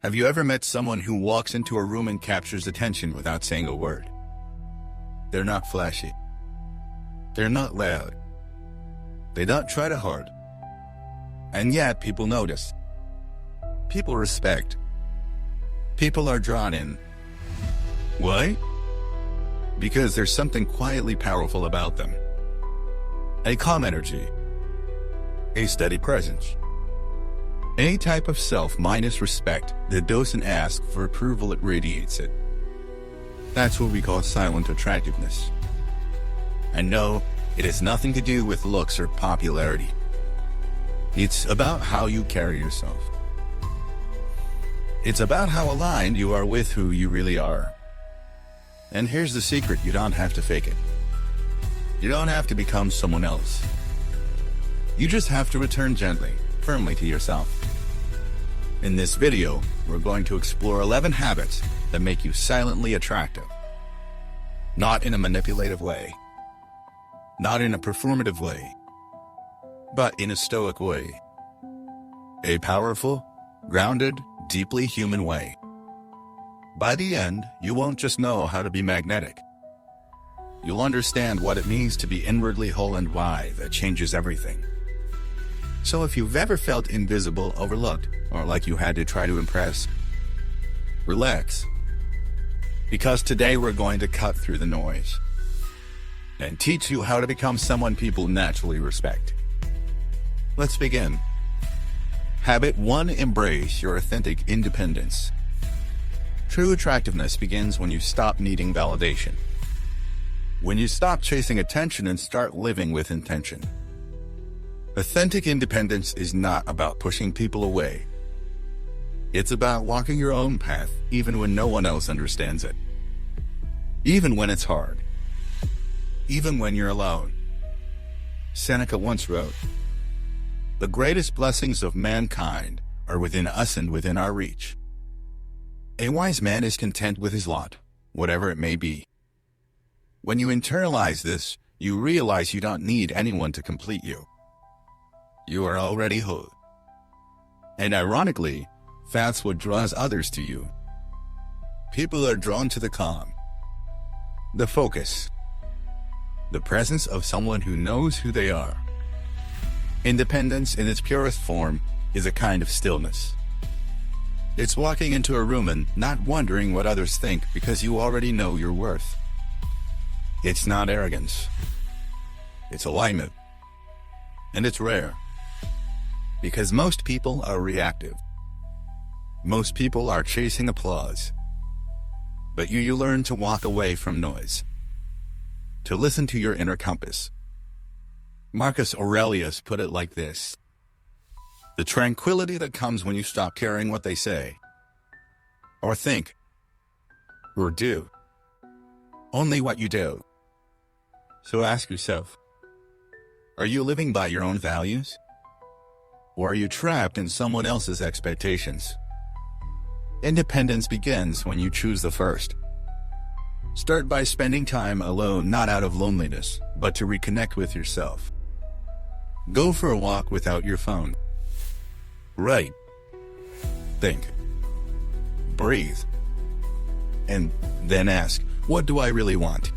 Have you ever met someone who walks into a room and captures attention without saying a word? They're not flashy. They're not loud. They don't try to hard. And yet people notice. People respect. People are drawn in. Why? Because there's something quietly powerful about them. A calm energy. A steady presence. A type of self minus respect that doesn't ask for approval, it radiates it. That's what we call silent attractiveness. And no, it has nothing to do with looks or popularity. It's about how you carry yourself. It's about how aligned you are with who you really are. And here's the secret: you don't have to fake it. You don't have to become someone else. You just have to return gently, firmly to yourself. In this video, we're going to explore 11 habits that make you silently attractive. Not in a manipulative way. Not in a performative way. But in a stoic way. A powerful, grounded, deeply human way. By the end, you won't just know how to be magnetic. You'll understand what it means to be inwardly whole and why that changes everything. So if you've ever felt invisible, overlooked, or like you had to try to impress, relax. Because today we're going to cut through the noise and teach you how to become someone people naturally respect. Let's begin. Habit 1. Embrace your authentic independence. True attractiveness begins when you stop needing validation. When you stop chasing attention and start living with intention. Authentic independence is not about pushing people away. It's about walking your own path, even when no one else understands it. Even when it's hard. Even when you're alone. Seneca once wrote, "The greatest blessings of mankind are within us and within our reach." A wise man is content with his lot, whatever it may be. When you internalize this, you realize you don't need anyone to complete you. You are already whole. And ironically, that's what draws others to you. People are drawn to the calm, the focus, the presence of someone who knows who they are. Independence in its purest form is a kind of stillness. It's walking into a room and not wondering what others think because you already know your worth. It's not arrogance. It's alignment. And it's rare. Because most people are reactive. Most people are chasing applause. But you learn to walk away from noise. To listen to your inner compass. Marcus Aurelius put it like this: the tranquility that comes when you stop caring what they say, or think, or do. Only what you do. So ask yourself, are you living by your own values? Or are you trapped in someone else's expectations? Independence begins when you choose the first. Start by spending time alone, not out of loneliness, but to reconnect with yourself. Go for a walk without your phone. Write. Think. Breathe. And then ask, what do I really want?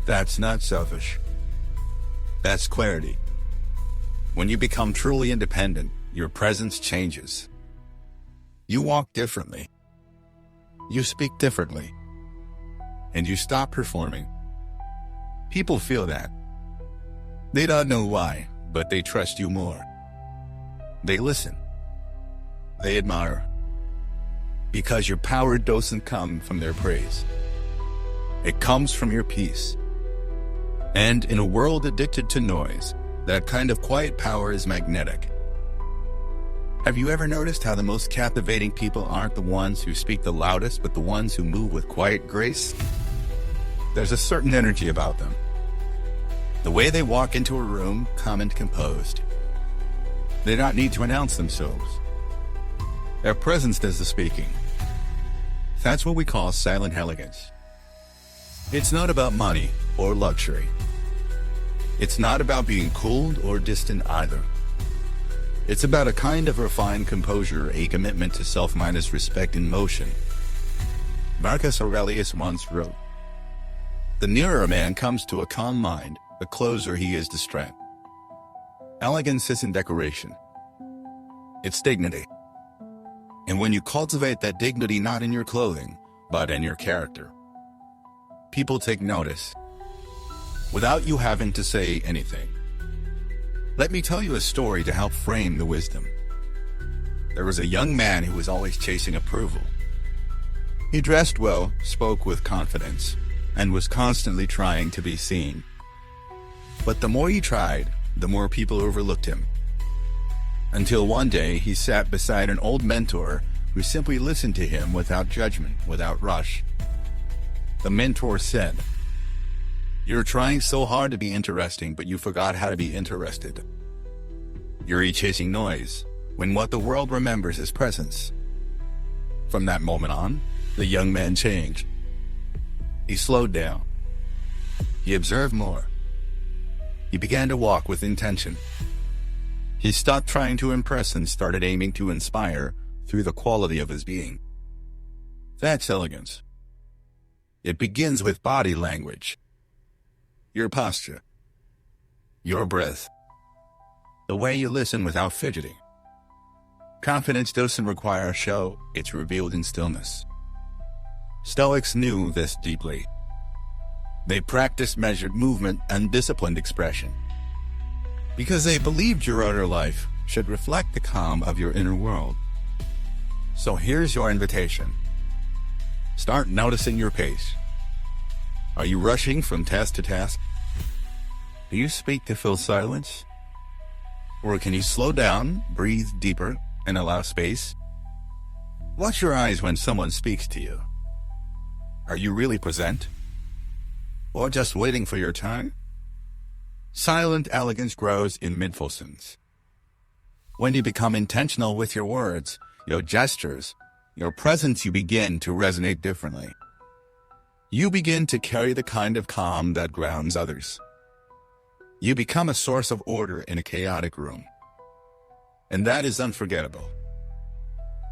That's not selfish. That's clarity. When you become truly independent, your presence changes. You walk differently. You speak differently. And you stop performing. People feel that. They don't know why, but they trust you more. They listen. They admire. Because your power doesn't come from their praise. It comes from your peace. And in a world addicted to noise, that kind of quiet power is magnetic. Have you ever noticed how the most captivating people aren't the ones who speak the loudest, but the ones who move with quiet grace? There's a certain energy about them. The way they walk into a room, calm and composed. They don't need to announce themselves. Their presence does the speaking. That's what we call silent elegance. It's not about money or luxury. It's not about being cold or distant either. It's about a kind of refined composure, a commitment to self minus respect in motion. Marcus Aurelius once wrote, "The nearer a man comes to a calm mind, the closer he is to strength." Elegance isn't decoration. It's dignity. And when you cultivate that dignity not in your clothing, but in your character, people take notice, without you having to say anything. Let me tell you a story to help frame the wisdom. There was a young man who was always chasing approval. He dressed well, spoke with confidence, and was constantly trying to be seen. But the more he tried, the more people overlooked him. Until one day he sat beside an old mentor who simply listened to him without judgment, without rush. The mentor said, "You're trying so hard to be interesting, but you forgot how to be interested. You're chasing noise, when what the world remembers is presence." From that moment on, the young man changed. He slowed down. He observed more. He began to walk with intention. He stopped trying to impress and started aiming to inspire through the quality of his being. That's elegance. It begins with body language. Your posture. Your breath. The way you listen without fidgeting. Confidence doesn't require a show, it's revealed in stillness. Stoics knew this deeply. They practiced measured movement and disciplined expression, because they believed your outer life should reflect the calm of your inner world. So here's your invitation. Start noticing your pace. Are you rushing from task to task? Do you speak to fill silence? Or can you slow down, breathe deeper, and allow space? Watch your eyes when someone speaks to you. Are you really present? Or just waiting for your turn? Silent elegance grows in mindfulness. When you become intentional with your words, your gestures, your presence, you begin to resonate differently. You begin to carry the kind of calm that grounds others. You become a source of order in a chaotic room. And that is unforgettable.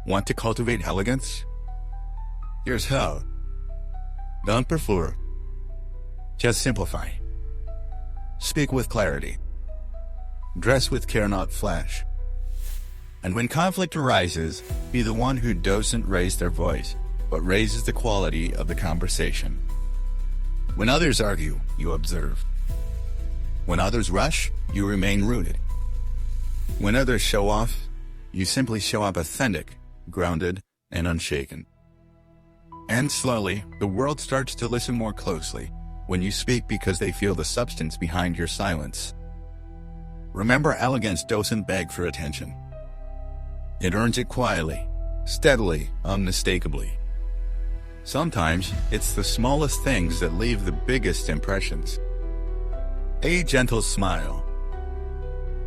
Want to cultivate elegance? Here's how. Don't prefer. Just simplify. Speak with clarity. Dress with care, not flash. And when conflict arises, be the one who doesn't raise their voice, but raises the quality of the conversation. When others argue, you observe. When others rush, you remain rooted. When others show off, you simply show up authentic, grounded, and unshaken. And slowly, the world starts to listen more closely when you speak, because they feel the substance behind your silence. Remember, elegance doesn't beg for attention. It earns it quietly, steadily, unmistakably. Sometimes, it's the smallest things that leave the biggest impressions. A gentle smile.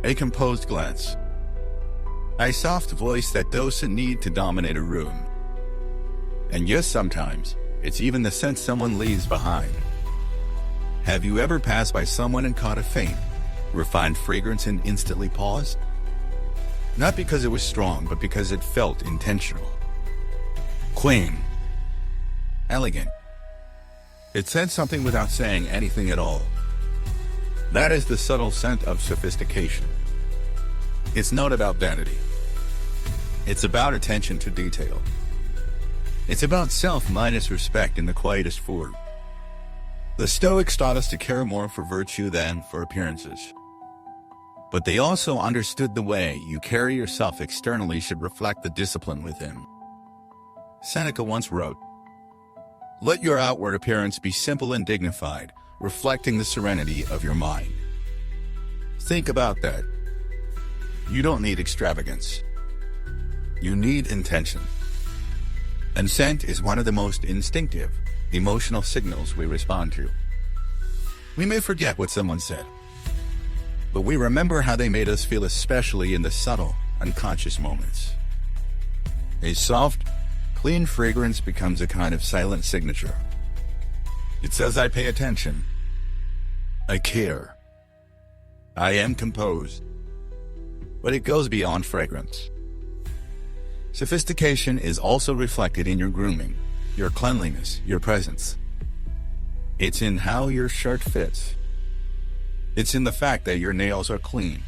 A composed glance. A soft voice that doesn't need to dominate a room. And yes, sometimes, it's even the scent someone leaves behind. Have you ever passed by someone and caught a faint, refined fragrance and instantly paused? Not because it was strong, but because it felt intentional. Clean. Elegant. It said something without saying anything at all. That is the subtle scent of sophistication. It's not about vanity. It's about attention to detail. It's about self minus respect in the quietest form. The Stoics taught us to care more for virtue than for appearances. But they also understood the way you carry yourself externally should reflect the discipline within. Seneca once wrote, "Let your outward appearance be simple and dignified, reflecting the serenity of your mind." Think about that. You don't need extravagance. You need intention. And scent is one of the most instinctive, emotional signals we respond to. We may forget what someone said, but we remember how they made us feel, especially in the subtle, unconscious moments. A soft, clean fragrance becomes a kind of silent signature. It says, I pay attention. I care. I am composed. But it goes beyond fragrance. Sophistication is also reflected in your grooming, your cleanliness, your presence. It's in how your shirt fits. It's in the fact that your nails are clean.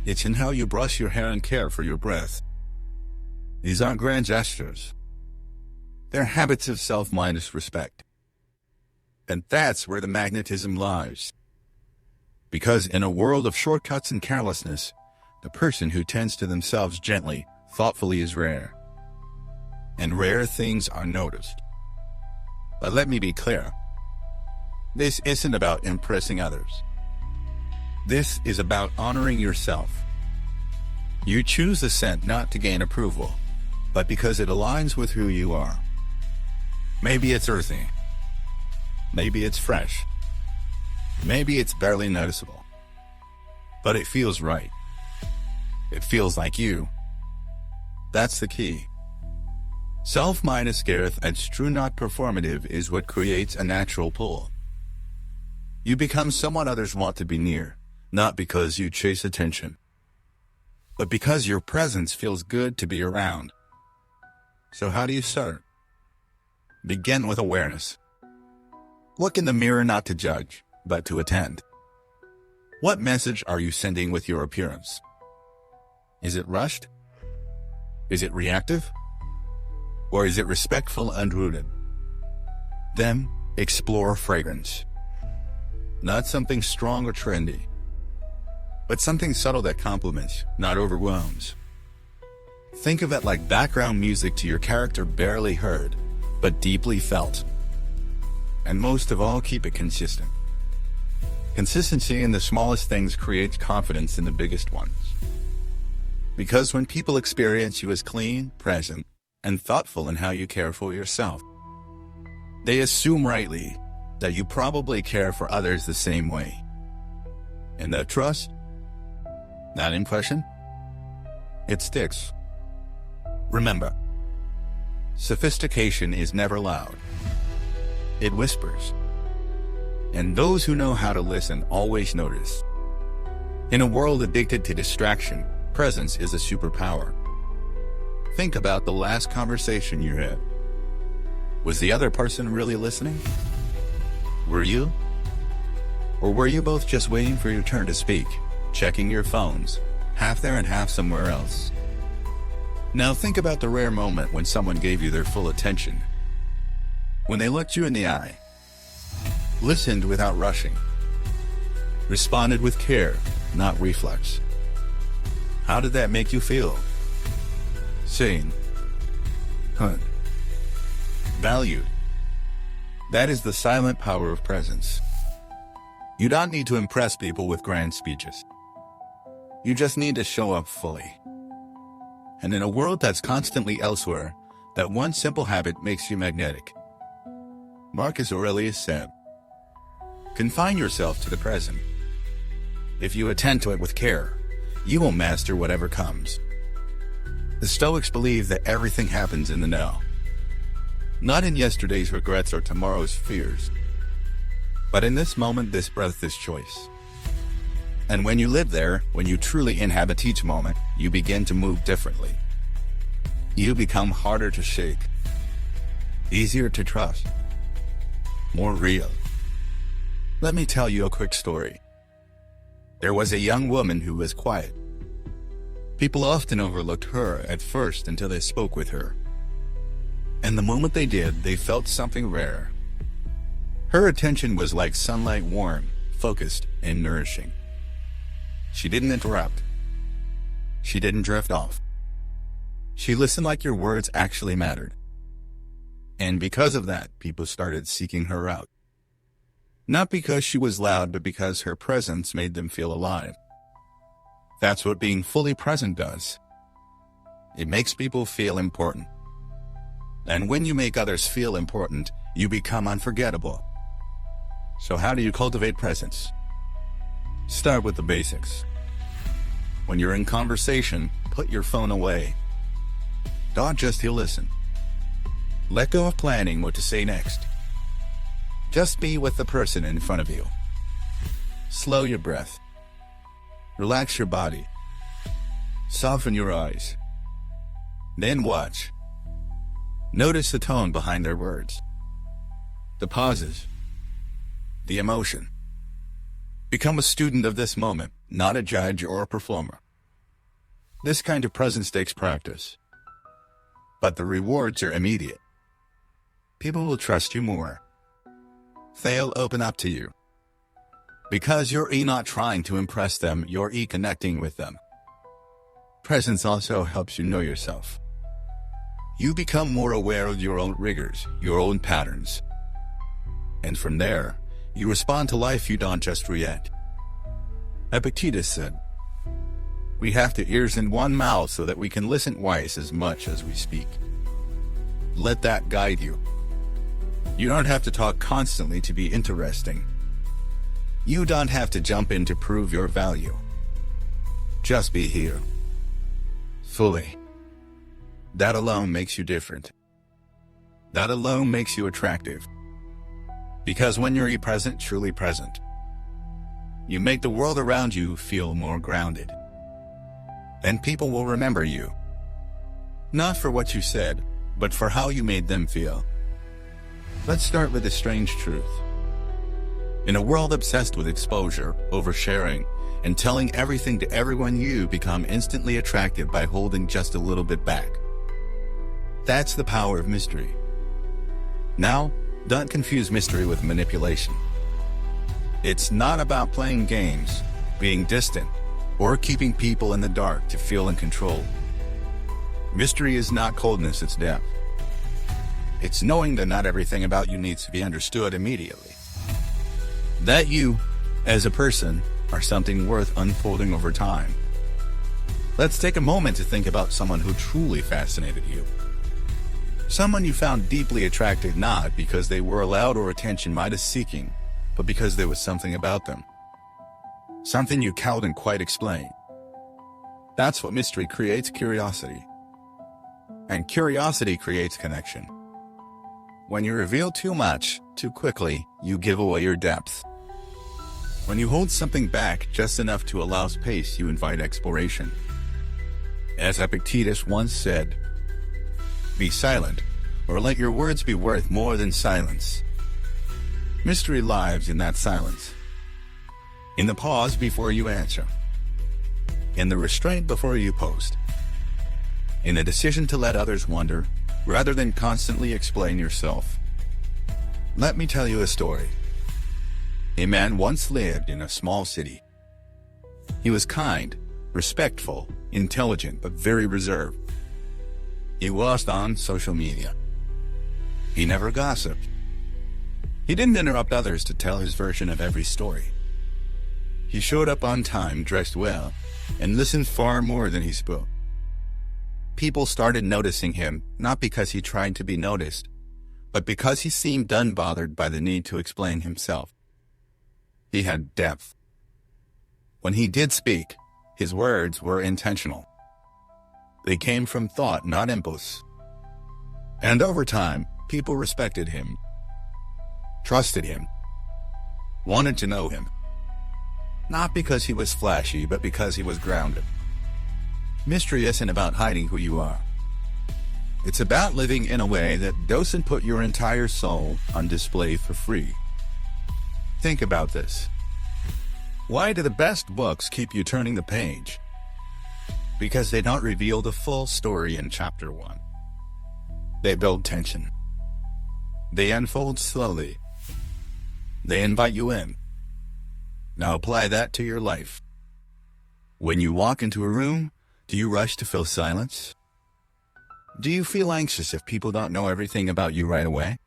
It's in how you brush your hair and care for your breath. These aren't grand gestures. They're habits of self-minded respect. And that's where the magnetism lies. Because in a world of shortcuts and carelessness, the person who tends to themselves gently, thoughtfully is rare. And rare things are noticed. But let me be clear. This isn't about impressing others. This is about honoring yourself. You choose a scent not to gain approval, but because it aligns with who you are. Maybe it's earthy. Maybe it's fresh. Maybe it's barely noticeable. But it feels right. It feels like you. That's the key. Self-minded scareth and true not performative is what creates a natural pull. You become someone others want to be near, not because you chase attention, but because your presence feels good to be around. So how do you start? Begin with awareness. Look in the mirror not to judge, but to attend. What message are you sending with your appearance? Is it rushed? Is it reactive? Or is it respectful and rooted? Then, explore fragrance. Not something strong or trendy, but something subtle that complements, not overwhelms. Think of it like background music to your character, barely heard, but deeply felt. And most of all, keep it consistent. Consistency in the smallest things creates confidence in the biggest ones. Because when people experience you as clean, present, and thoughtful in how you care for yourself, they assume rightly that you probably care for others the same way. And that trust, that impression, it sticks. Remember, sophistication is never loud. It whispers. And those who know how to listen always notice. In a world addicted to distraction, presence is a superpower. Think about the last conversation you had. Was the other person really listening? Were you? Or were you both just waiting for your turn to speak, checking your phones, half there and half somewhere else? Now think about the rare moment when someone gave you their full attention. When they looked you in the eye, listened without rushing, responded with care, not reflex. How did that make you feel? Seen, heard, valued. That is the silent power of presence. You don't need to impress people with grand speeches. You just need to show up fully. And in a world that's constantly elsewhere, that one simple habit makes you magnetic. Marcus Aurelius said, "Confine yourself to the present. If you attend to it with care, you will master whatever comes." The Stoics believe that everything happens in the now. Not in yesterday's regrets or tomorrow's fears, but in this moment, this breath, this choice. And when you live there, when you truly inhabit each moment, you begin to move differently. You become harder to shake, easier to trust, more real. Let me tell you a quick story. There was a young woman who was quiet. People often overlooked her at first until they spoke with her. And the moment they did, they felt something rare. Her attention was like sunlight, warm, focused, and nourishing. She didn't interrupt. She didn't drift off. She listened like your words actually mattered. And because of that, people started seeking her out. Not because she was loud, but because her presence made them feel alive. That's what being fully present does. It makes people feel important. And when you make others feel important, you become unforgettable. So how do you cultivate presence? Start with the basics. When you're in conversation, put your phone away. Don't just listen. Let go of planning what to say next. Just be with the person in front of you. Slow your breath. Relax your body. Soften your eyes. Then watch. Notice the tone behind their words, the pauses, the emotion. Become a student of this moment, not a judge or a performer. This kind of presence takes practice, but the rewards are immediate. People will trust you more. They'll open up to you. Because you're not trying to impress them, you're connecting with them. Presence also helps you know yourself. You become more aware of your own rigors, your own patterns. And from there, you respond to life, you don't just react. Epictetus said, "We have two ears and one mouth so that we can listen twice as much as we speak." Let that guide you. You don't have to talk constantly to be interesting. You don't have to jump in to prove your value. Just be here. Fully. That alone makes you different. That alone makes you attractive. Because when you're present, truly present, you make the world around you feel more grounded. And people will remember you. Not for what you said, but for how you made them feel. Let's start with a strange truth. In a world obsessed with exposure, oversharing, and telling everything to everyone, you become instantly attractive by holding just a little bit back. That's the power of mystery. Now, don't confuse mystery with manipulation. It's not about playing games, being distant, or keeping people in the dark to feel in control. Mystery is not coldness, it's depth. It's knowing that not everything about you needs to be understood immediately. That you, as a person, are something worth unfolding over time. Let's take a moment to think about someone who truly fascinated you. Someone you found deeply attractive not because they were loud or attention might have seeking, but because there was something about them. Something you couldn't quite explain. That's what mystery creates: curiosity. And curiosity creates connection. When you reveal too much, too quickly, you give away your depth. When you hold something back just enough to allow space, you invite exploration. As Epictetus once said, "Be silent, or let your words be worth more than silence." Mystery lives in that silence. In the pause before you answer. In the restraint before you post. In the decision to let others wonder, rather than constantly explain yourself. Let me tell you a story. A man once lived in a small city. He was kind, respectful, intelligent, but very reserved. He wasn't on social media. He never gossiped. He didn't interrupt others to tell his version of every story. He showed up on time, dressed well, and listened far more than he spoke. People started noticing him, not because he tried to be noticed, but because he seemed unbothered by the need to explain himself. He had depth. When he did speak, his words were intentional. They came from thought, not impulse. And over time, people respected him, trusted him, wanted to know him. Not because he was flashy, but because he was grounded. Mystery isn't about hiding who you are. It's about living in a way that doesn't put your entire soul on display for free. Think about this. Why do the best books keep you turning the page? Because they don't reveal the full story in chapter 1. They build tension. They unfold slowly. They invite you in. Now apply that to your life. When you walk into a room, do you rush to fill silence? Do you feel anxious if people don't know everything about you right away?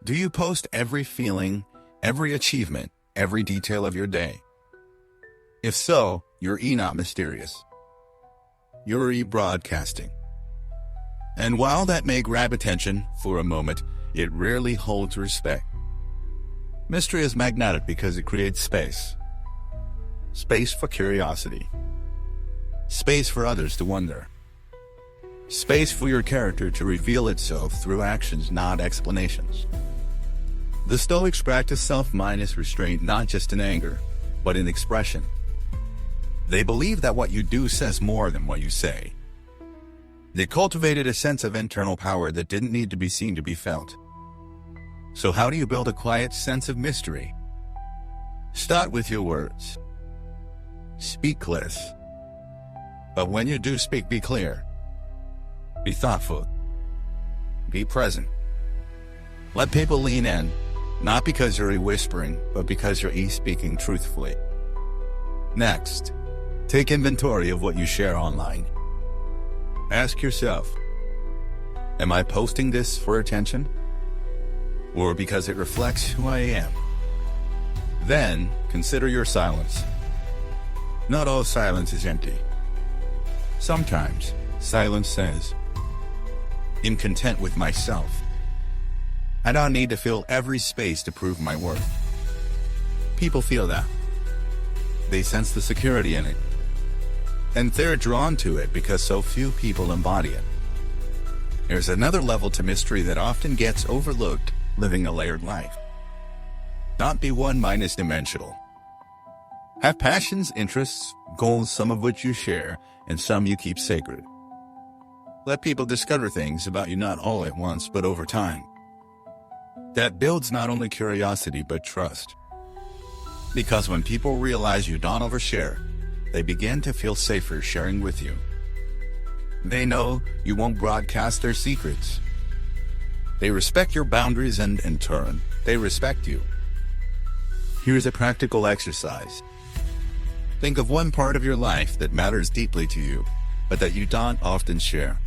Do you post every feeling, every achievement, every detail of your day? If so, you're not mysterious. You're broadcasting. And while that may grab attention for a moment, it rarely holds respect. Mystery is magnetic because it creates space. Space for curiosity. Space for others to wonder. Space for your character to reveal itself through actions, not explanations. The Stoics practice self-mindedness restraint not just in anger, but in expression. They believe that what you do says more than what you say. They cultivated a sense of internal power that didn't need to be seen to be felt. So how do you build a quiet sense of mystery? Start with your words. Speak less. But when you do speak, be clear. Be thoughtful. Be present. Let people lean in, not because you're whispering, but because you're speaking truthfully. Next, take inventory of what you share online. Ask yourself, am I posting this for attention? Or because it reflects who I am? Then, consider your silence. Not all silence is empty. Sometimes, silence says, I'm content with myself. I don't need to fill every space to prove my worth. People feel that. They sense the security in it. And they're drawn to it because so few people embody it. There's another level to mystery that often gets overlooked: living a layered life. Not be one-dimensional. Have passions, interests, goals, some of which you share, and some you keep sacred. Let people discover things about you not all at once, but over time. That builds not only curiosity, but trust. Because when people realize you don't overshare, they begin to feel safer sharing with you. They know you won't broadcast their secrets. They respect your boundaries, and in turn, they respect you. Here's a practical exercise. Think of one part of your life that matters deeply to you, but that you don't often share.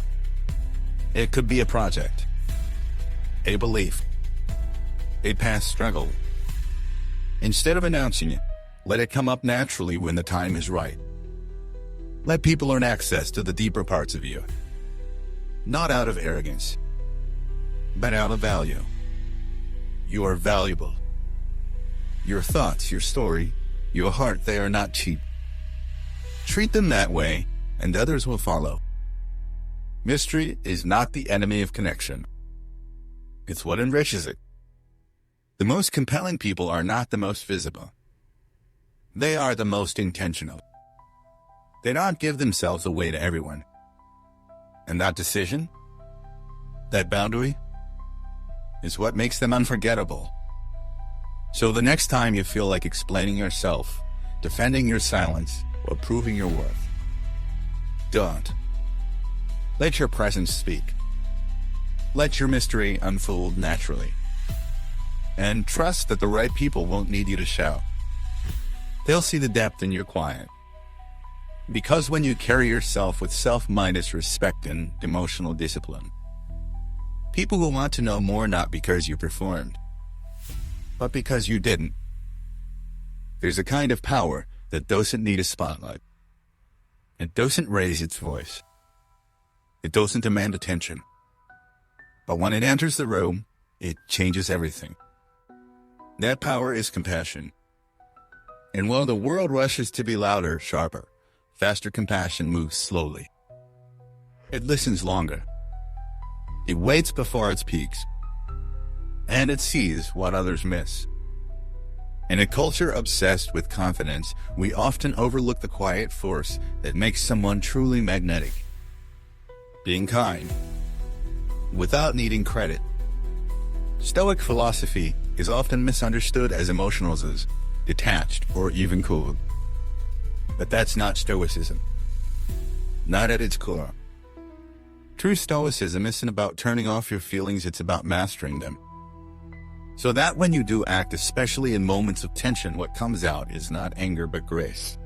It could be a project, a belief, a past struggle. Instead of announcing it, let it come up naturally when the time is right. Let people earn access to the deeper parts of you. Not out of arrogance, but out of value. You are valuable. Your thoughts, your story, your heart, they are not cheap. Treat them that way, and others will follow. Mystery is not the enemy of connection. It's what enriches it. The most compelling people are not the most visible. They are the most intentional. They don't give themselves away to everyone. And that decision, that boundary, is what makes them unforgettable. So the next time you feel like explaining yourself, defending your silence, or proving your worth, don't. Let your presence speak. Let your mystery unfold naturally. And trust that the right people won't need you to shout. They'll see the depth in your quiet. Because when you carry yourself with self-minded respect and emotional discipline, people will want to know more, not because you performed, but because you didn't. There's a kind of power that doesn't need a spotlight. It doesn't raise its voice. It doesn't demand attention. But when it enters the room, it changes everything. That power is compassion. And while the world rushes to be louder, sharper, faster, compassion moves slowly. It listens longer. It waits before it speaks. And it sees what others miss. In a culture obsessed with confidence, we often overlook the quiet force that makes someone truly magnetic. Being kind, without needing credit. Stoic philosophy is often misunderstood as emotionalism, detached, or even cool. But that's not Stoicism. Not at its core. True Stoicism isn't about turning off your feelings, it's about mastering them. So that when you do act, especially in moments of tension, what comes out is not anger but grace.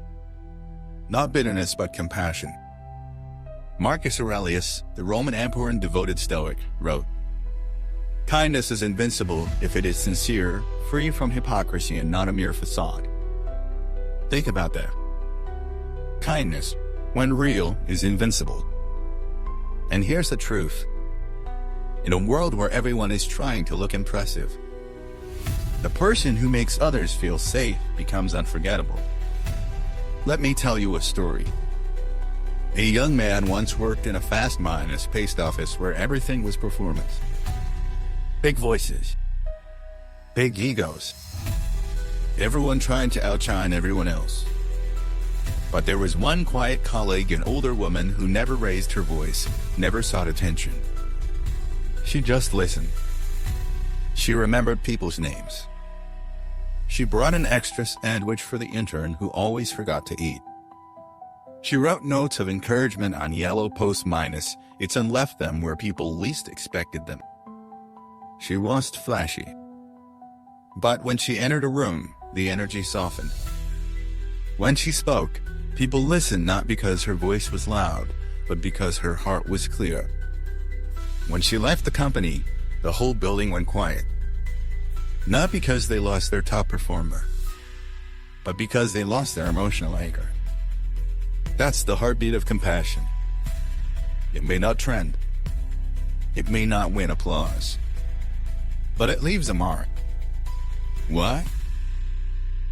Not bitterness but compassion. Marcus Aurelius, the Roman emperor and devoted Stoic, wrote, "Kindness is invincible if it is sincere, free from hypocrisy and not a mere facade." Think about that. Kindness, when real, is invincible. And here's the truth. In a world where everyone is trying to look impressive, the person who makes others feel safe becomes unforgettable. Let me tell you a story. A young man once worked in a fast-paced office where everything was performance. Big voices. Big egos. Everyone trying to outshine everyone else. But there was one quiet colleague, an older woman who never raised her voice, never sought attention. She just listened. She remembered people's names. She brought an extra sandwich for the intern who always forgot to eat. She wrote notes of encouragement on yellow post-its and left them where people least expected them. She wasn't flashy. But when she entered a room, the energy softened. When she spoke, people listened not because her voice was loud, but because her heart was clear. When she left the company, the whole building went quiet. Not because they lost their top performer, but because they lost their emotional anchor. That's the heartbeat of compassion. It may not trend. It may not win applause. But it leaves a mark. Why?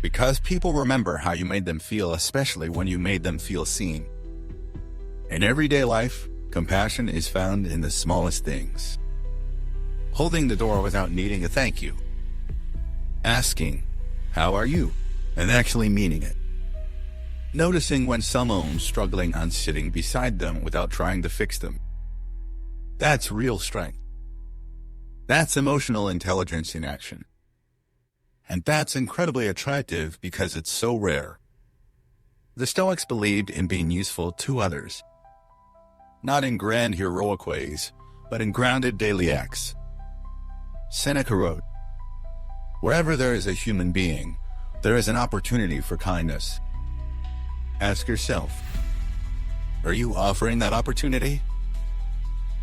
Because people remember how you made them feel, especially when you made them feel seen. In everyday life, compassion is found in the smallest things. Holding the door without needing a thank you. Asking, "How are you?" and actually meaning it. Noticing when someone's struggling and sitting beside them without trying to fix them. That's real strength. That's emotional intelligence in action. And that's incredibly attractive because it's so rare. The Stoics believed in being useful to others. Not in grand heroic ways, but in grounded daily acts. Seneca wrote, "Wherever there is a human being, there is an opportunity for kindness." Ask yourself, are you offering that opportunity?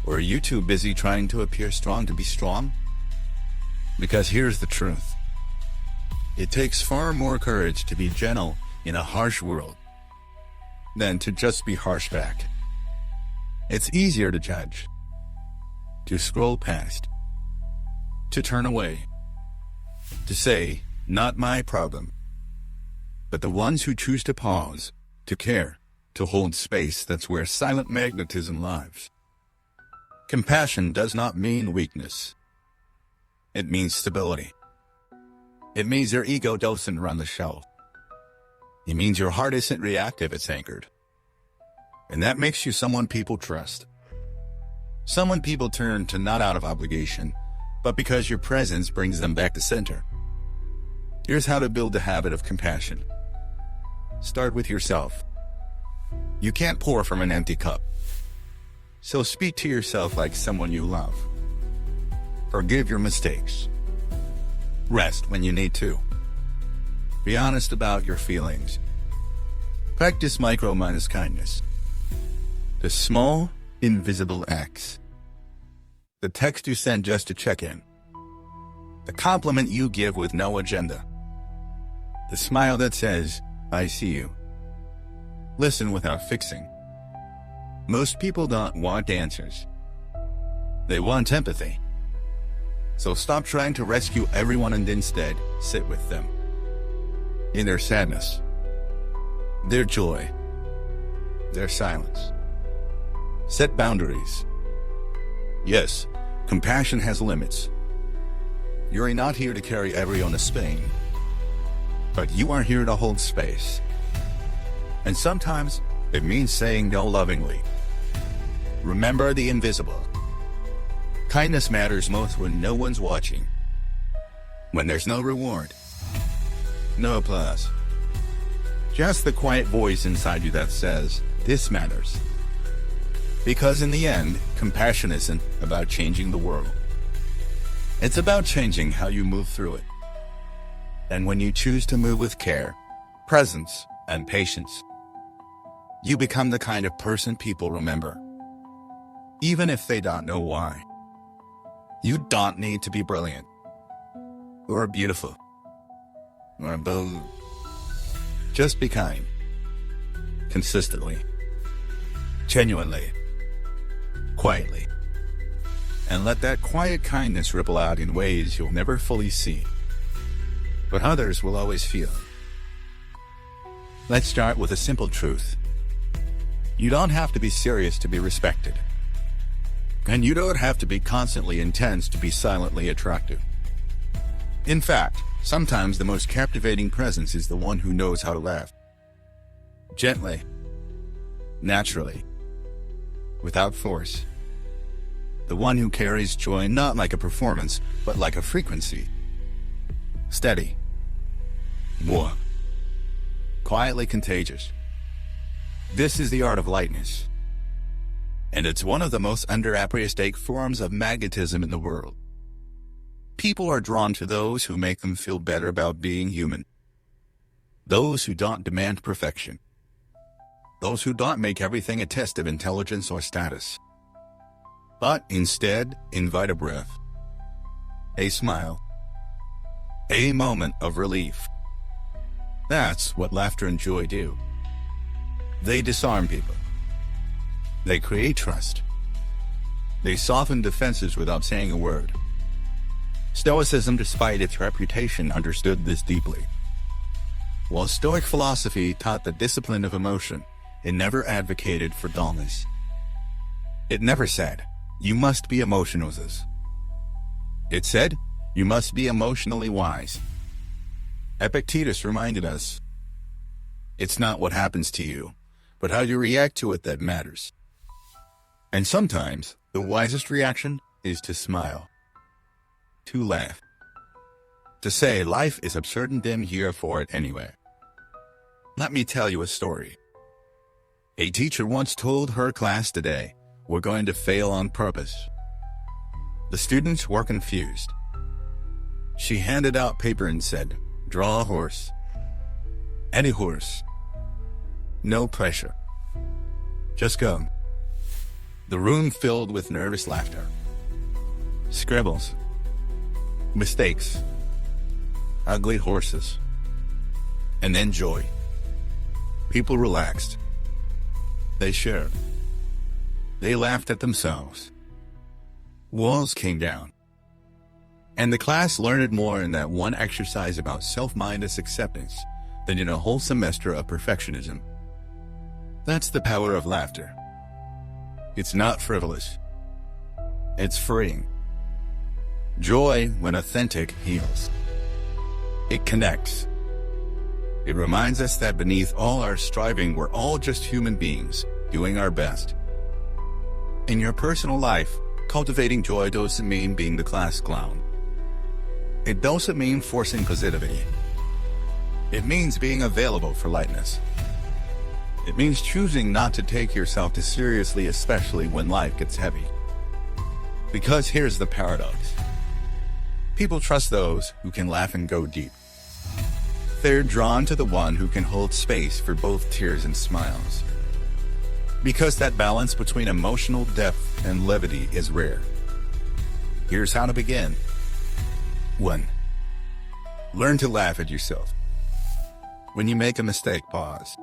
Or are you too busy trying to appear strong to be strong? Because here's the truth. It takes far more courage to be gentle in a harsh world than to just be harsh back. It's easier to judge, to scroll past, to turn away, to say, "Not my problem." But the ones who choose to pause, to care, to hold space, that's where silent magnetism lives. Compassion does not mean weakness. It means stability. It means your ego doesn't run the show. It means your heart isn't reactive, it's anchored. And that makes you someone people trust. Someone people turn to not out of obligation, but because your presence brings them back to center. Here's how to build the habit of compassion. Start with yourself. You can't pour from an empty cup. So speak to yourself like someone you love. Forgive your mistakes. Rest when you need to. Be honest about your feelings. Practice micro-minus kindness. The small, invisible acts. The text you send just to check in. The compliment you give with no agenda. The smile that says, "I see you." Listen without fixing. Most people don't want answers. They want empathy. So stop trying to rescue everyone and instead sit with them. In their sadness, their joy, their silence. Set boundaries. Yes, compassion has limits. You're not here to carry everyone's pain, but you are here to hold space. And sometimes it means saying no lovingly. Remember the invisible. Kindness matters most when no one's watching. When there's no reward. No applause. Just the quiet voice inside you that says, "This matters." Because in the end, compassion isn't about changing the world. It's about changing how you move through it. And when you choose to move with care, presence, and patience, you become the kind of person people remember. Even if they don't know why. You don't need to be brilliant, or beautiful, or bold. Just be kind. Consistently. Genuinely. Quietly. And let that quiet kindness ripple out in ways you'll never fully see, but others will always feel. Let's start with a simple truth. You don't have to be serious to be respected. And you don't have to be constantly intense to be silently attractive. In fact, sometimes the most captivating presence is the one who knows how to laugh. Gently. Naturally. Without force. The one who carries joy not like a performance, but like a frequency. Steady. Warm. Quietly contagious. This is the art of lightness. And it's one of the most underappreciated forms of magnetism in the world. People are drawn to those who make them feel better about being human. Those who don't demand perfection. Those who don't make everything a test of intelligence or status. But instead, invite a breath. A smile. A moment of relief. That's what laughter and joy do. They disarm people. They create trust. They soften defenses without saying a word. Stoicism, despite its reputation, understood this deeply. While Stoic philosophy taught the discipline of emotion, it never advocated for dullness. It never said, "You must be emotionless." It said, "You must be emotionally wise." Epictetus reminded us, it's not what happens to you, but how you react to it that matters. And sometimes, the wisest reaction is to smile. To laugh. To say life is absurd and I'm here for it anyway. Let me tell you a story. A teacher once told her class today, "We're going to fail on purpose." The students were confused. She handed out paper and said, "Draw a horse." Any horse. No pressure. Just go. The room filled with nervous laughter. Scribbles. Mistakes. Ugly horses. And then joy. People relaxed. They shared. They laughed at themselves. Walls came down. And the class learned more in that one exercise about self-minded acceptance than in a whole semester of perfectionism. That's the power of laughter. It's not frivolous. It's freeing. Joy, when authentic, heals. It connects. It reminds us that beneath all our striving, we're all just human beings, doing our best. In your personal life, cultivating joy doesn't mean being the class clown. It doesn't mean forcing positivity. It means being available for lightness. It means choosing not to take yourself too seriously, especially when life gets heavy. Because here's the paradox. People trust those who can laugh and go deep. They're drawn to the one who can hold space for both tears and smiles. Because that balance between emotional depth and levity is rare. Here's how to begin. 1. Learn to laugh at yourself. When you make a mistake, pause.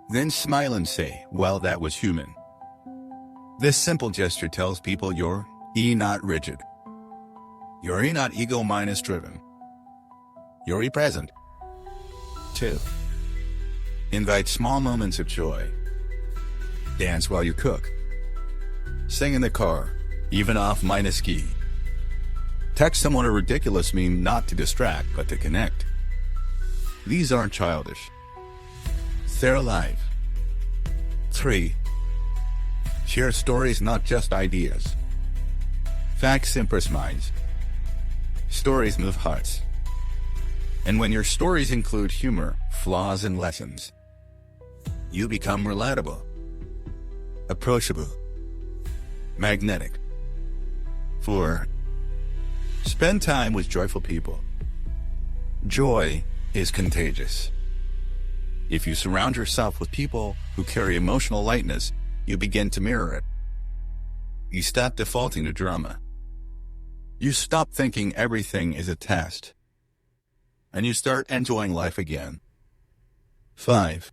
Then smile and say, "Well, that was human." This simple gesture tells people you're not rigid. You're not ego-minus driven. You're present. 2. Invite small moments of joy. Dance while you cook. Sing in the car, even off minus key. Text someone a ridiculous meme not to distract, but to connect. These aren't childish. They're alive. 3. Share stories, not just ideas. Facts impress minds. Stories move hearts. And when your stories include humor, flaws, and lessons, you become relatable, approachable, magnetic. 4. Spend time with joyful people. Joy is contagious. If you surround yourself with people who carry emotional lightness, you begin to mirror it. You stop defaulting to drama. You stop thinking everything is a test. And you start enjoying life again. 5.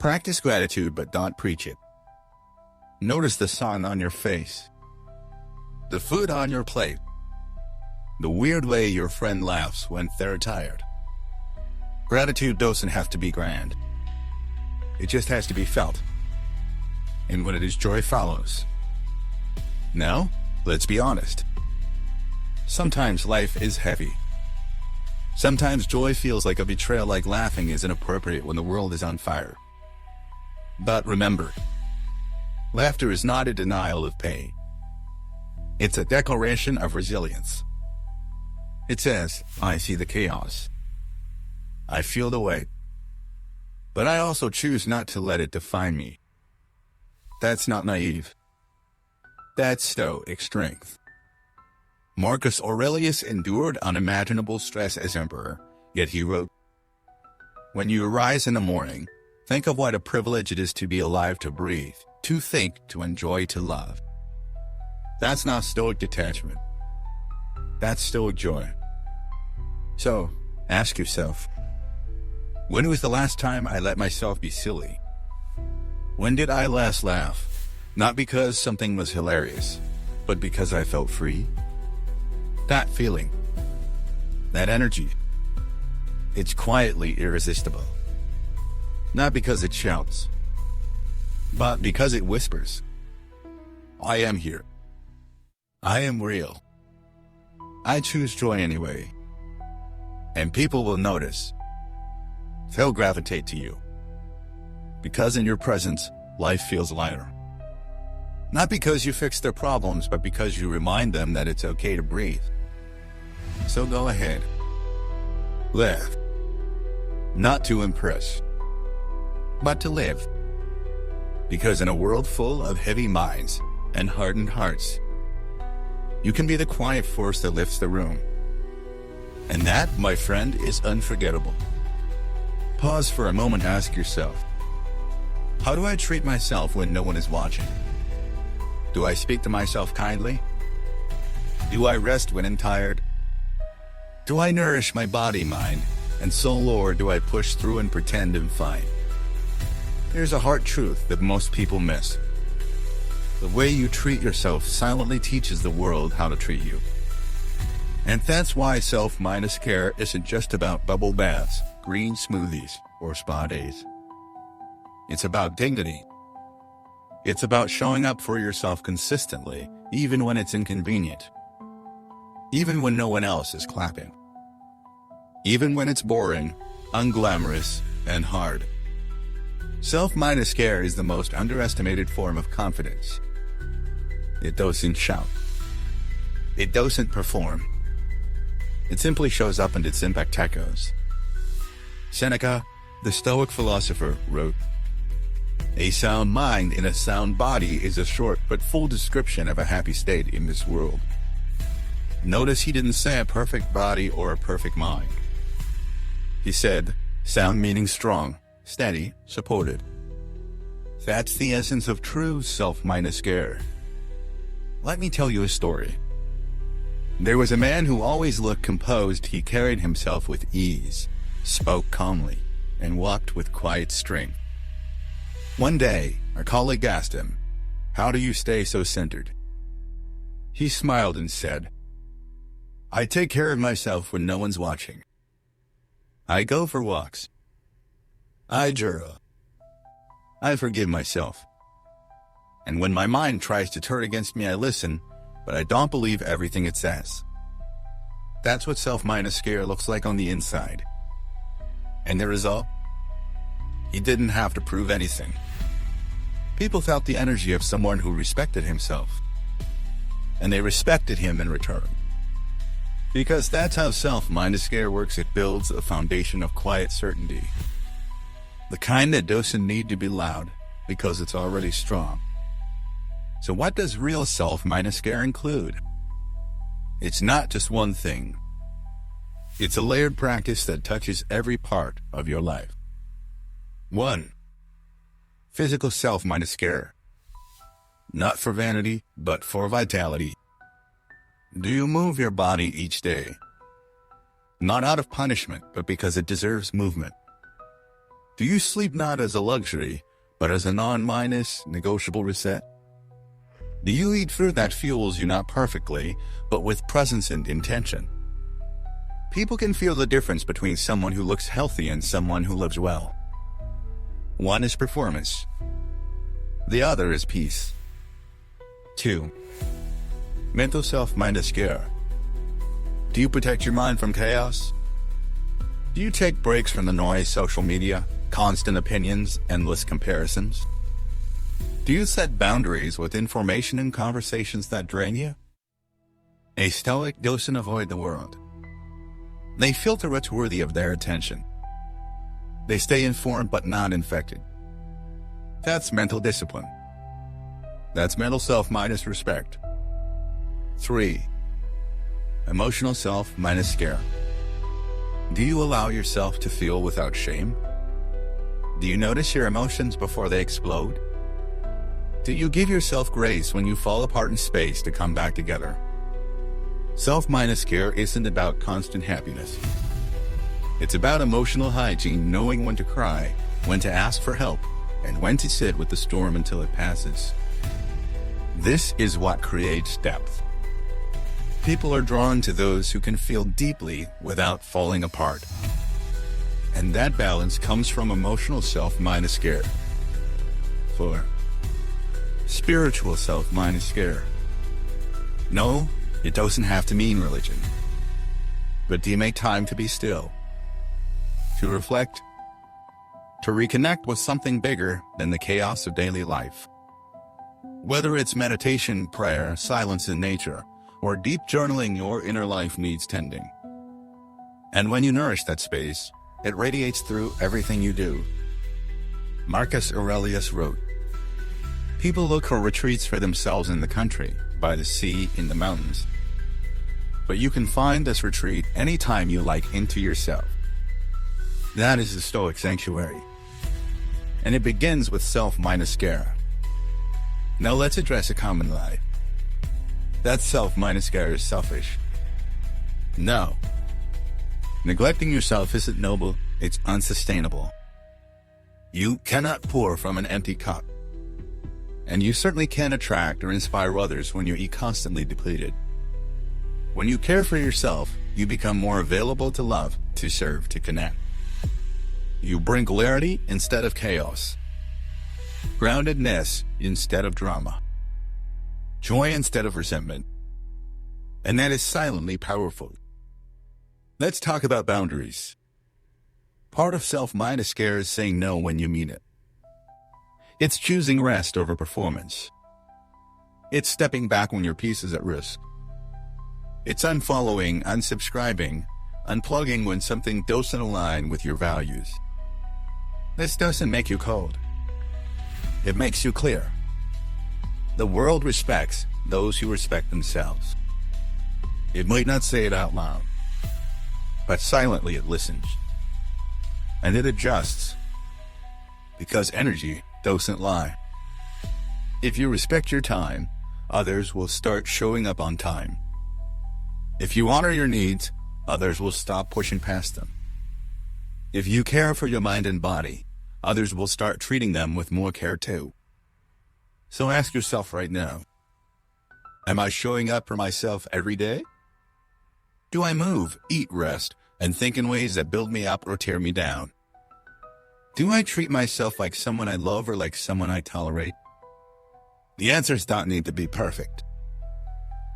Practice gratitude, but don't preach it. Notice the sun on your face, the food on your plate, the weird way your friend laughs when they're tired. Gratitude doesn't have to be grand. It just has to be felt. And when it is, joy follows. Now, let's be honest. Sometimes life is heavy. Sometimes joy feels like a betrayal, like laughing is inappropriate when the world is on fire. But remember, laughter is not a denial of pain. It's a declaration of resilience. It says, I see the chaos. I feel the weight. But I also choose not to let it define me. That's not naive. That's Stoic strength. Marcus Aurelius endured unimaginable stress as emperor, yet he wrote, "When you arise in the morning, think of what a privilege it is to be alive, to breathe, to think, to enjoy, to love." That's not Stoic detachment. That's Stoic joy. So, ask yourself, when was the last time I let myself be silly? When did I last laugh? Not because something was hilarious, but because I felt free? That feeling, that energy, it's quietly irresistible. Not because it shouts, but because it whispers. I am here. I am real. I choose joy anyway. And people will notice. They'll gravitate to you. Because in your presence, life feels lighter. Not because you fix their problems, but because you remind them that it's okay to breathe. So go ahead. Live. Not to impress, but to live. Because in a world full of heavy minds and hardened hearts, you can be the quiet force that lifts the room. And that, my friend, is unforgettable. Pause for a moment and ask yourself, how do I treat myself when no one is watching? Do I speak to myself kindly? Do I rest when I'm tired? Do I nourish my body, mind, and soul, or do I push through and pretend I'm fine? Here's a hard truth that most people miss. The way you treat yourself silently teaches the world how to treat you. And that's why self-care isn't just about bubble baths, green smoothies, or spa days. It's about dignity. It's about showing up for yourself consistently, even when it's inconvenient. Even when no one else is clapping. Even when it's boring, unglamorous, and hard. Self-care is the most underestimated form of confidence. It doesn't shout. It doesn't perform. It simply shows up and its impact echoes. Seneca, the Stoic philosopher, wrote, "A sound mind in a sound body is a short but full description of a happy state in this world." Notice he didn't say a perfect body or a perfect mind. He said, sound meaning strong, steady, supported. That's the essence of true self-care. Let me tell you a story. There was a man who always looked composed. He carried himself with ease, spoke calmly, and walked with quiet strength. One day, a colleague asked him, "How do you stay so centered?" He smiled and said, "I take care of myself when no one's watching. I go for walks. I journal. I forgive myself. And when my mind tries to turn against me, I listen, but I don't believe everything it says." That's what self-care looks like on the inside. And the result? He didn't have to prove anything. People felt the energy of someone who respected himself. And they respected him in return. Because that's how self-care works. It builds a foundation of quiet certainty. The kind that doesn't need to be loud, because it's already strong. So what does real self-care include? It's not just one thing. It's a layered practice that touches every part of your life. 1. Physical self-care. Not for vanity, but for vitality. Do you move your body each day? Not out of punishment, but because it deserves movement. Do you sleep not as a luxury, but as a non-negotiable reset? Do you eat food that fuels you not perfectly, but with presence and intention? People can feel the difference between someone who looks healthy and someone who lives well. One is performance. The other is peace. 2. Mental self-care. Do you protect your mind from chaos? Do you take breaks from the noise, social media, constant opinions, endless comparisons? Do you set boundaries with information and conversations that drain you? A Stoic doesn't avoid the world. They filter what's worthy of their attention. They stay informed but not infected. That's mental discipline. That's mental self minus respect. 3. Emotional self minus scare. Do you allow yourself to feel without shame? Do you notice your emotions before they explode? Do you give yourself grace when you fall apart in space to come back together? Self minus care isn't about constant happiness. It's about emotional hygiene, knowing when to cry, when to ask for help, and when to sit with the storm until it passes. This is what creates depth. People are drawn to those who can feel deeply without falling apart. And that balance comes from emotional self minus care. 4. Spiritual self minus care. No, it doesn't have to mean religion. But do you make time to be still? To reflect? To reconnect with something bigger than the chaos of daily life? Whether it's meditation, prayer, silence in nature, or deep journaling, your inner life needs tending. And when you nourish that space, it radiates through everything you do. Marcus Aurelius wrote, "People look for retreats for themselves in the country, by the sea, in the mountains. But you can find this retreat anytime you like into yourself." That is the Stoic sanctuary. And it begins with self minus care. Now let's address a common lie. That self minus care is selfish. No. Neglecting yourself isn't noble, it's unsustainable. You cannot pour from an empty cup. And you certainly can't attract or inspire others when you're constantly depleted. When you care for yourself, you become more available to love, to serve, to connect. You bring clarity instead of chaos. Groundedness instead of drama. Joy instead of resentment. And that is silently powerful. Let's talk about boundaries. Part of self minus care is saying no when you mean it. It's choosing rest over performance. It's stepping back when your peace is at risk. It's unfollowing, unsubscribing, unplugging when something doesn't align with your values. This doesn't make you cold. It makes you clear. The world respects those who respect themselves. It might not say it out loud, but silently it listens. And it adjusts, because energy doesn't lie. If you respect your time, others will start showing up on time. If you honor your needs, others will stop pushing past them. If you care for your mind and body, others will start treating them with more care too. So ask yourself right now, am I showing up for myself every day? Do I move, eat, rest, and think in ways that build me up or tear me down? Do I treat myself like someone I love or like someone I tolerate? The answers don't need to be perfect.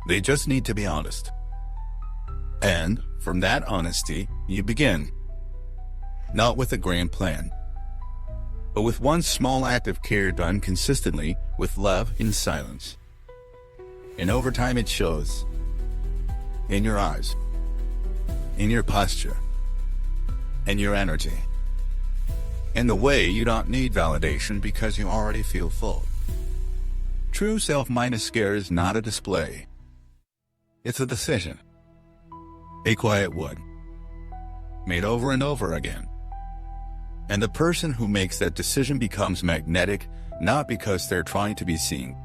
They just need to be honest. And from that honesty, you begin. Not with a grand plan, but with one small act of care done consistently with love in silence. And over time it shows. In your eyes, in your posture, in your energy, in the way you don't need validation because you already feel full. True self minus care is not a display. It's a decision. A quiet one, made over and over again. And the person who makes that decision becomes magnetic, not because they're trying to be seen,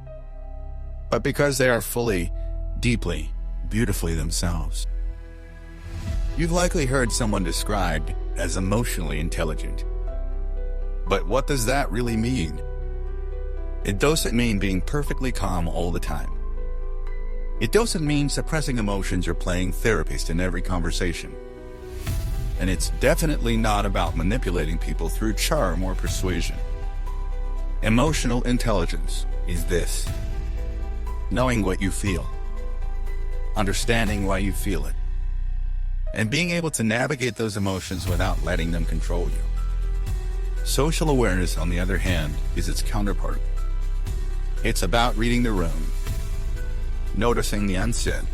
but because they are fully, deeply, beautifully themselves. You've likely heard someone described as emotionally intelligent. But what does that really mean? It doesn't mean being perfectly calm all the time. It doesn't mean suppressing emotions or playing therapist in every conversation. And it's definitely not about manipulating people through charm or persuasion. Emotional intelligence is this: knowing what you feel, understanding why you feel it, and being able to navigate those emotions without letting them control you. Social awareness, on the other hand, is its counterpart. It's about reading the room, noticing the unsaid,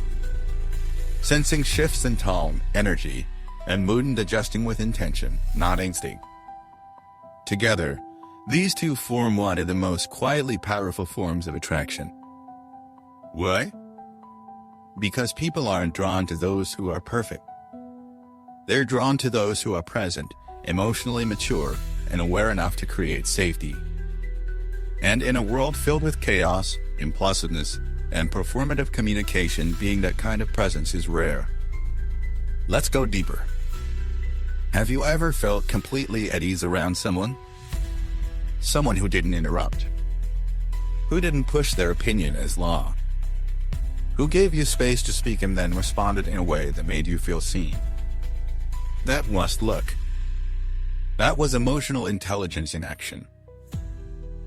sensing shifts in tone, energy, and mood, and adjusting with intention, not instinct. Together, these two form one of the most quietly powerful forms of attraction. Why? Because people aren't drawn to those who are perfect. They're drawn to those who are present, emotionally mature, and aware enough to create safety. And in a world filled with chaos, impulsiveness, and performative communication, being that kind of presence is rare. Let's go deeper. Have you ever felt completely at ease around someone? Someone who didn't interrupt, who didn't push their opinion as law, who gave you space to speak and then responded in a way that made you feel seen. That was look. That was emotional intelligence in action.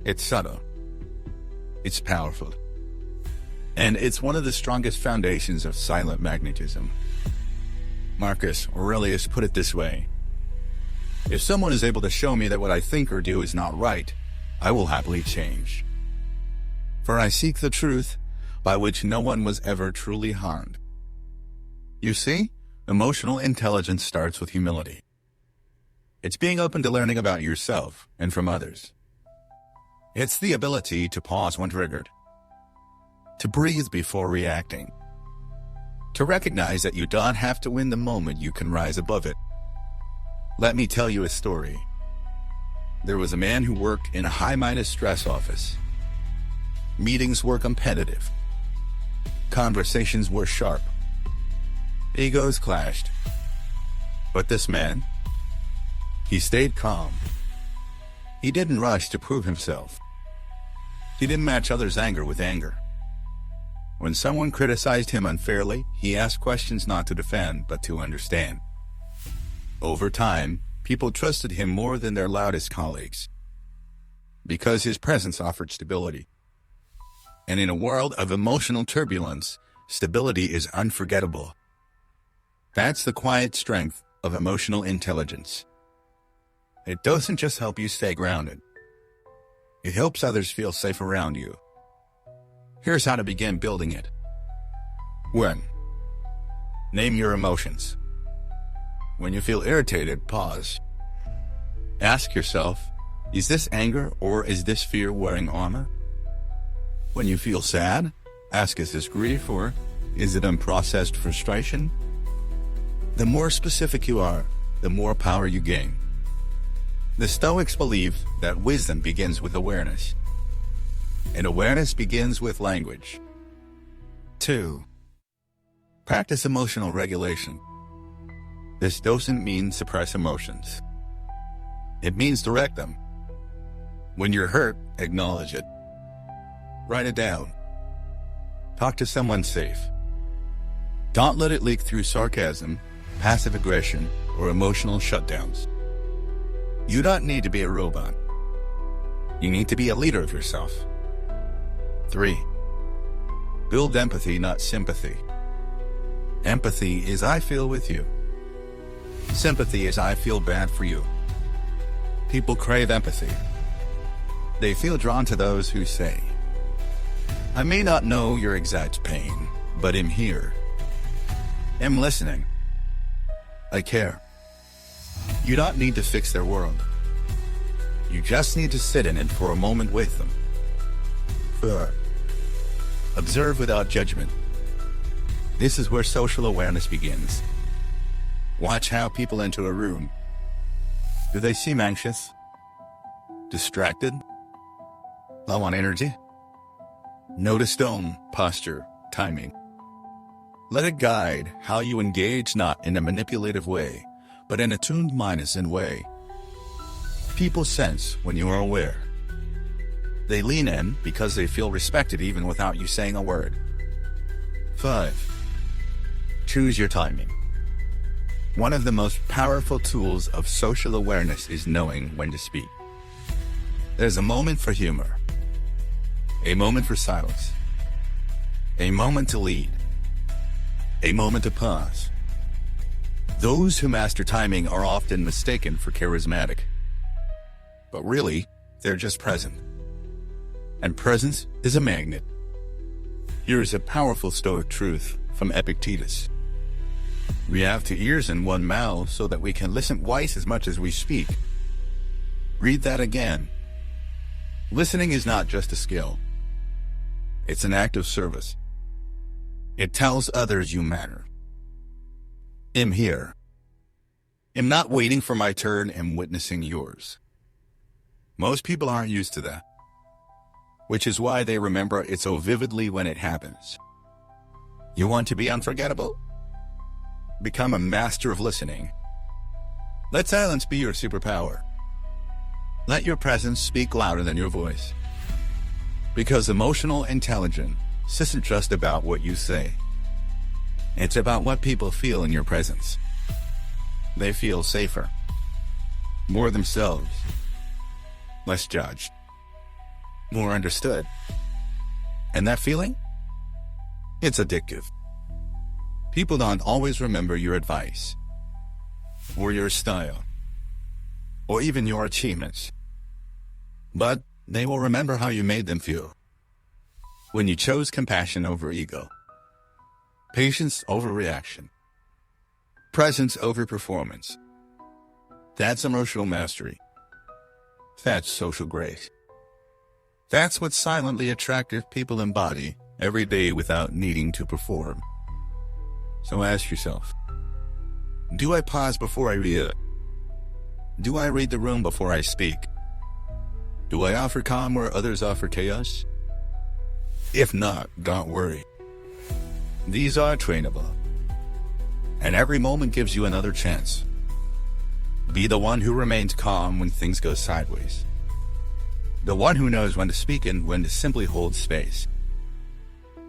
It's subtle. It's powerful. And it's one of the strongest foundations of silent magnetism. Marcus Aurelius put it this way: if someone is able to show me that what I think or do is not right, I will happily change. For I seek the truth, by which no one was ever truly harmed. You see, emotional intelligence starts with humility. It's being open to learning about yourself and from others. It's the ability to pause when triggered, to breathe before reacting, to recognize that you don't have to win the moment, you can rise above it. Let me tell you a story. There was a man who worked in a high-minded stress office. Meetings were competitive. Conversations were sharp. Egos clashed. But this man, he stayed calm. He didn't rush to prove himself. He didn't match others' anger with anger. When someone criticized him unfairly, he asked questions not to defend, but to understand. Over time, people trusted him more than their loudest colleagues, because his presence offered stability. And in a world of emotional turbulence, stability is unforgettable. That's the quiet strength of emotional intelligence. It doesn't just help you stay grounded. It helps others feel safe around you. Here's how to begin building it. 1. Name your emotions. When you feel irritated, pause. Ask yourself, is this anger or is this fear wearing armor? When you feel sad, ask, is this grief or is it unprocessed frustration? The more specific you are, the more power you gain. The Stoics believe that wisdom begins with awareness, and awareness begins with language. 2. Practice emotional regulation. This doesn't mean suppress emotions. It means direct them. When you're hurt, acknowledge it. Write it down. Talk to someone safe. Don't let it leak through sarcasm, passive aggression, or emotional shutdowns. You don't need to be a robot. You need to be a leader of yourself. 3. Build empathy, not sympathy. Empathy is I feel with you. Sympathy is I feel bad for you. People crave empathy. They feel drawn to those who say, I may not know your exact pain, but I'm here. I'm listening. I care. You don't need to fix their world. You just need to sit in it for a moment with them. 4. Observe without judgment. This is where social awareness begins. Watch how people enter a room. Do they seem anxious? Distracted? Low on energy? Notice tone, posture, timing. Let it guide how you engage, not in a manipulative way, but in a tuned, mindful way. People sense when you are aware. They lean in because they feel respected even without you saying a word. 5. Choose your timing. One of the most powerful tools of social awareness is knowing when to speak. There's a moment for humor, a moment for silence, a moment to lead, a moment to pause. Those who master timing are often mistaken for charismatic. But really, they're just present. And presence is a magnet. Here is a powerful Stoic truth from Epictetus. We have 2 ears and 1 mouth so that we can listen twice as much as we speak. Read that again. Listening is not just a skill. It's an act of service. It tells others you matter. I'm here. I'm not waiting for my turn, I'm witnessing yours. Most people aren't used to that, which is why they remember it so vividly when it happens. You want to be unforgettable? Become a master of listening. Let silence be your superpower. Let your presence speak louder than your voice. Because emotional intelligence isn't just about what you say. It's about what people feel in your presence. They feel safer, more themselves, less judged, more understood. And that feeling? It's addictive. People don't always remember your advice, or your style, or even your achievements. But they will remember how you made them feel. When you chose compassion over ego, patience over reaction, presence over performance. That's emotional mastery. That's social grace. That's what silently attractive people embody every day without needing to perform. So ask yourself, do I pause before I read? Do I read the room before I speak? Do I offer calm where others offer chaos? If not, don't worry. These are trainable. And every moment gives you another chance. Be the one who remains calm when things go sideways. The one who knows when to speak and when to simply hold space.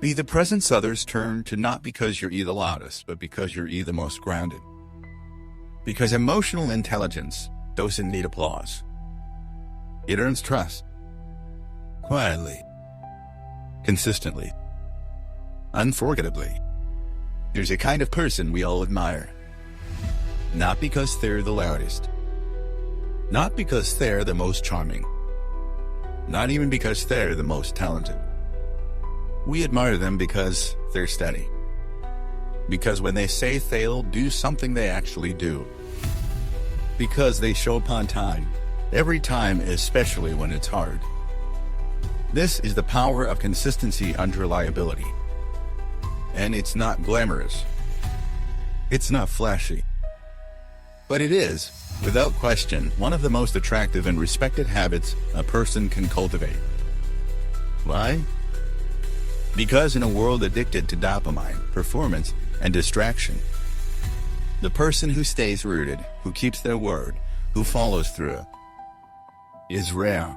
Be the presence others turn to, not because you're the loudest, but because you're the most grounded. Because emotional intelligence doesn't need applause. It earns trust. Quietly. Consistently. Unforgettably. There's a kind of person we all admire. Not because they're the loudest. Not because they're the most charming. Not even because they're the most talented. We admire them because they're steady. Because when they say they'll do something, they actually do. Because they show up on time. Every time, especially when it's hard. This is the power of consistency and reliability. And it's not glamorous. It's not flashy. But it is, without question, one of the most attractive and respected habits a person can cultivate. Why? Because in a world addicted to dopamine, performance, and distraction, the person who stays rooted, who keeps their word, who follows through, is rare.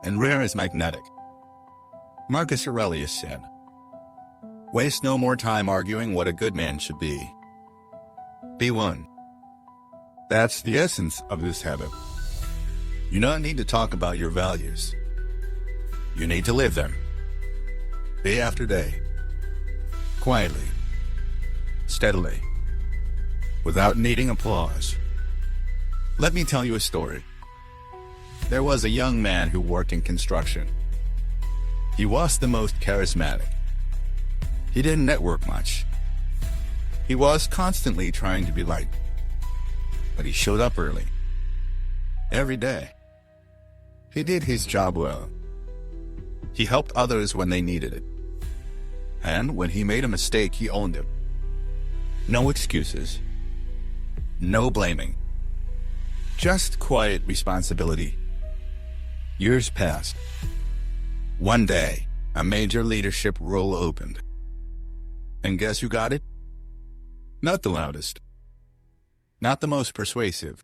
And rare is magnetic. Marcus Aurelius said, "Waste no more time arguing what a good man should be. Be one." That's the essence of this habit. You don't need to talk about your values. You need to live them. Day after day. Quietly. Steadily. Without needing applause. Let me tell you a story. There was a young man who worked in construction. He was the most charismatic. He didn't network much. He was constantly trying to be liked. But he showed up early. Every day. He did his job well. He helped others when they needed it. And when he made a mistake, he owned it. No excuses. No blaming. Just quiet responsibility. Years passed. One day, a major leadership role opened. And guess who got it? Not the loudest. Not the most persuasive.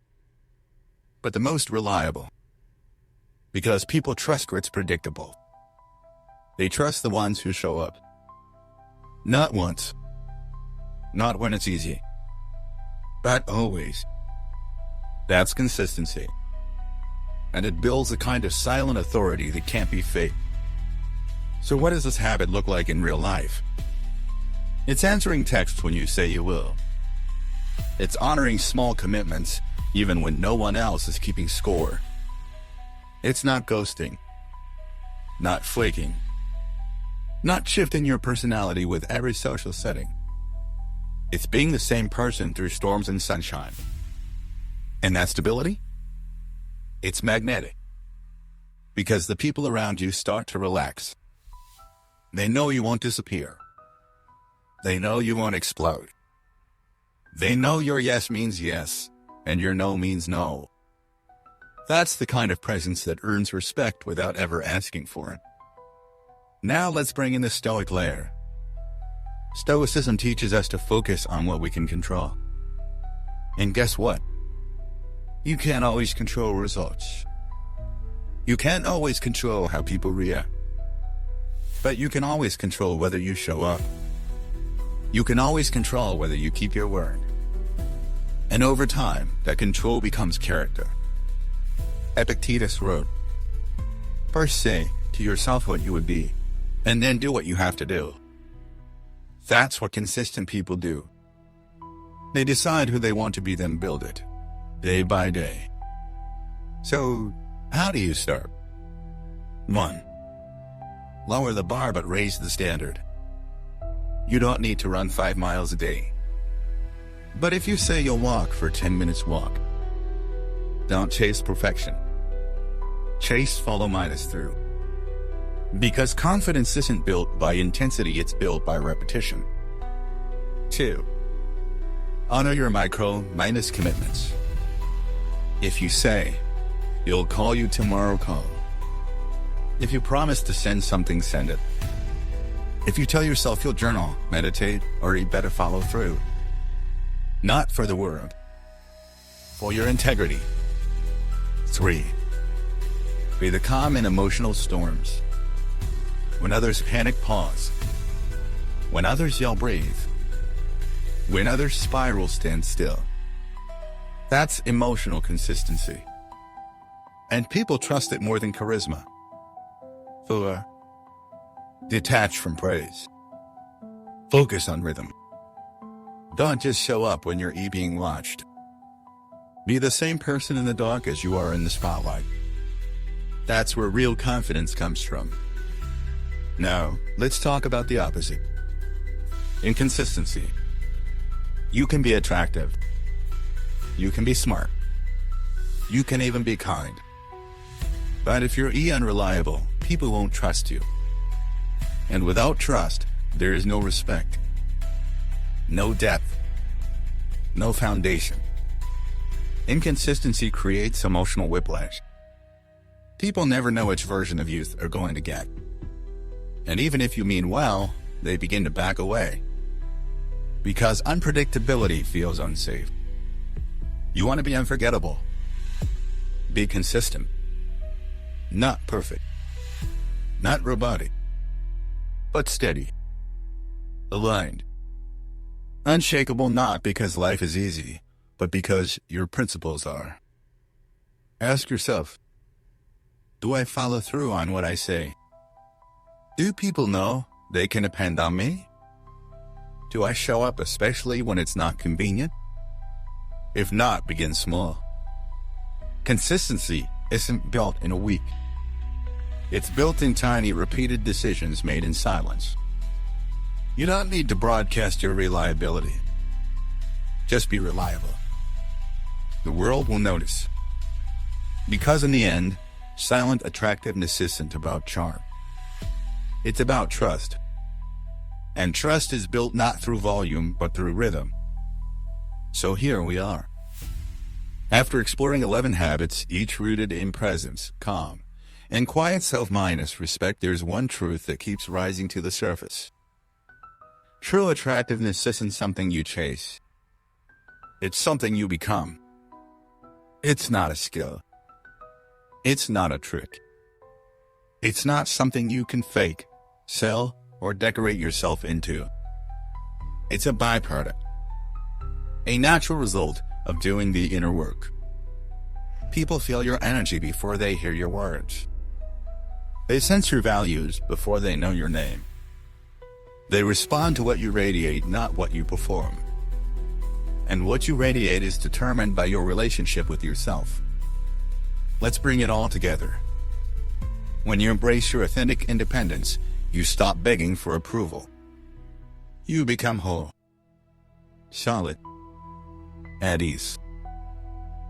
But the most reliable. Because people trust what's predictable. They trust the ones who show up. Not once. Not when it's easy. But always. That's consistency. And it builds a kind of silent authority that can't be faked. So what does this habit look like in real life? It's answering texts when you say you will. It's honoring small commitments, even when no one else is keeping score. It's not ghosting, not flaking, not shifting your personality with every social setting. It's being the same person through storms and sunshine. And that stability? It's magnetic. Because the people around you start to relax. They know you won't disappear. They know you won't explode. They know your yes means yes, and your no means no. That's the kind of presence that earns respect without ever asking for it. Now let's bring in the Stoic layer. Stoicism teaches us to focus on what we can control. And guess what? You can't always control results. You can't always control how people react. But you can always control whether you show up. You can always control whether you keep your word. And over time, that control becomes character. Epictetus wrote, "First say to yourself what you would be, and then do what you have to do." That's what consistent people do. They decide who they want to be, then build it, day by day. So, how do you start? 1. Lower the bar but raise the standard. You don't need to run 5 miles a day. But if you say you'll walk for 10 minutes, walk. Don't chase perfection. Chase follow minus through. Because confidence isn't built by intensity, it's built by repetition. 2. Honor your micro-minus commitments. If you say, "You'll call you tomorrow," call. If you promise to send something, send it. If you tell yourself you'll journal, meditate, or you better follow through. Not for the world, for your integrity. 3. Be the calm in emotional storms. When others panic, pause. When others yell, breathe. When others spiral, stand still. That's emotional consistency. And people trust it more than charisma. 4. Detach from praise. Focus on rhythm. Don't just show up when you're being watched. Be the same person in the dark as you are in the spotlight. That's where real confidence comes from. Now, let's talk about the opposite. Inconsistency. You can be attractive. You can be smart. You can even be kind. But if you're unreliable, people won't trust you. And without trust, there is no respect. No depth. No foundation. Inconsistency creates emotional whiplash. People never know which version of you they're going to get. And even if you mean well, they begin to back away. Because unpredictability feels unsafe. You want to be unforgettable. Be consistent. Not perfect. Not robotic. But steady. Aligned. Unshakable, not because life is easy, but because your principles are. Ask yourself, do I follow through on what I say? Do people know they can depend on me? Do I show up especially when it's not convenient? If not, begin small. Consistency isn't built in a week. It's built in tiny, repeated decisions made in silence. You don't need to broadcast your reliability. Just be reliable. The world will notice. Because in the end, silent attractiveness isn't about charm. It's about trust. And trust is built not through volume, but through rhythm. So here we are. After exploring 11 habits, each rooted in presence, calm, and quiet self-minus respect, there's one truth that keeps rising to the surface. True attractiveness isn't something you chase. It's something you become. It's not a skill. It's not a trick. It's not something you can fake, sell, or decorate yourself into. It's a byproduct. A natural result of doing the inner work. People feel your energy before they hear your words. They sense your values before they know your name. They respond to what you radiate, not what you perform. And what you radiate is determined by your relationship with yourself. Let's bring it all together. When you embrace your authentic independence, you stop begging for approval. You become whole, solid, at ease.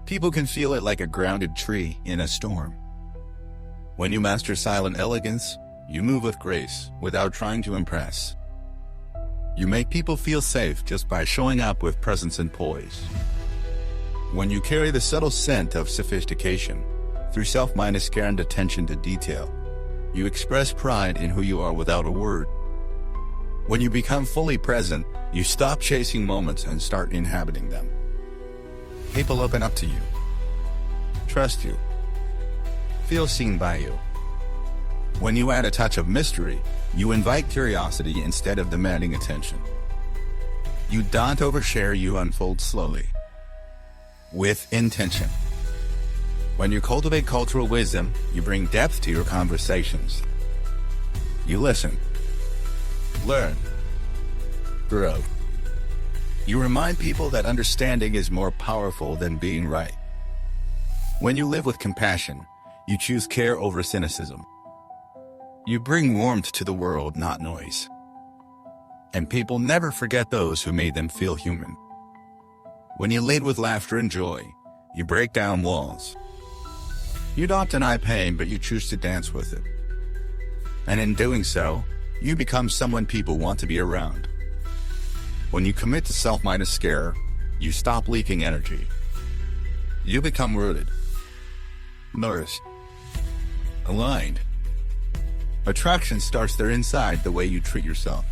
People can feel it like a grounded tree in a storm. When you master silent elegance, you move with grace without trying to impress. You make people feel safe just by showing up with presence and poise. When you carry the subtle scent of sophistication through self-minus care and attention to detail, you express pride in who you are without a word. When you become fully present, you stop chasing moments and start inhabiting them. People open up to you, trust you, feel seen by you. When you add a touch of mystery, you invite curiosity instead of demanding attention. You don't overshare, you unfold slowly, with intention. When you cultivate cultural wisdom, you bring depth to your conversations. You listen, learn, grow. You remind people that understanding is more powerful than being right. When you live with compassion, you choose care over cynicism. You bring warmth to the world, not noise. And people never forget those who made them feel human. When you lead with laughter and joy, you break down walls. You don't deny pain, but you choose to dance with it. And in doing so, you become someone people want to be around. When you commit to self-minus care, you stop leaking energy. You become rooted, nourished, aligned. Attraction starts there inside the way you treat yourself.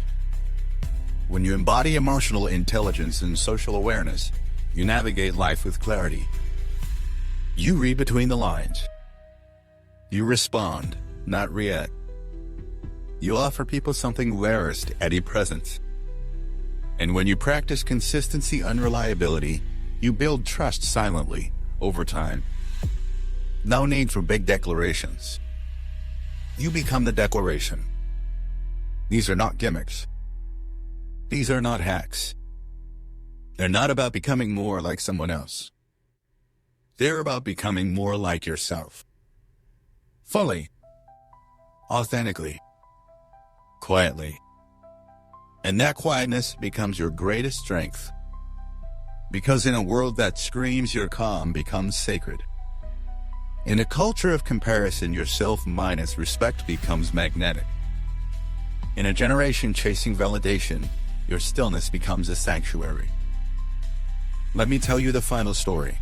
When you embody emotional intelligence and social awareness, you navigate life with clarity. You read between the lines. You respond, not react. You offer people something rarest, steady presence. And when you practice consistency and reliability, you build trust silently over time. No need for big declarations. You become the declaration. These are not gimmicks. These are not hacks. They're not about becoming more like someone else. They're about becoming more like yourself. Fully, authentically, quietly. And that quietness becomes your greatest strength. Because in a world that screams, your calm becomes sacred. In a culture of comparison, your self-minus respect becomes magnetic. In a generation chasing validation, your stillness becomes a sanctuary. Let me tell you the final story.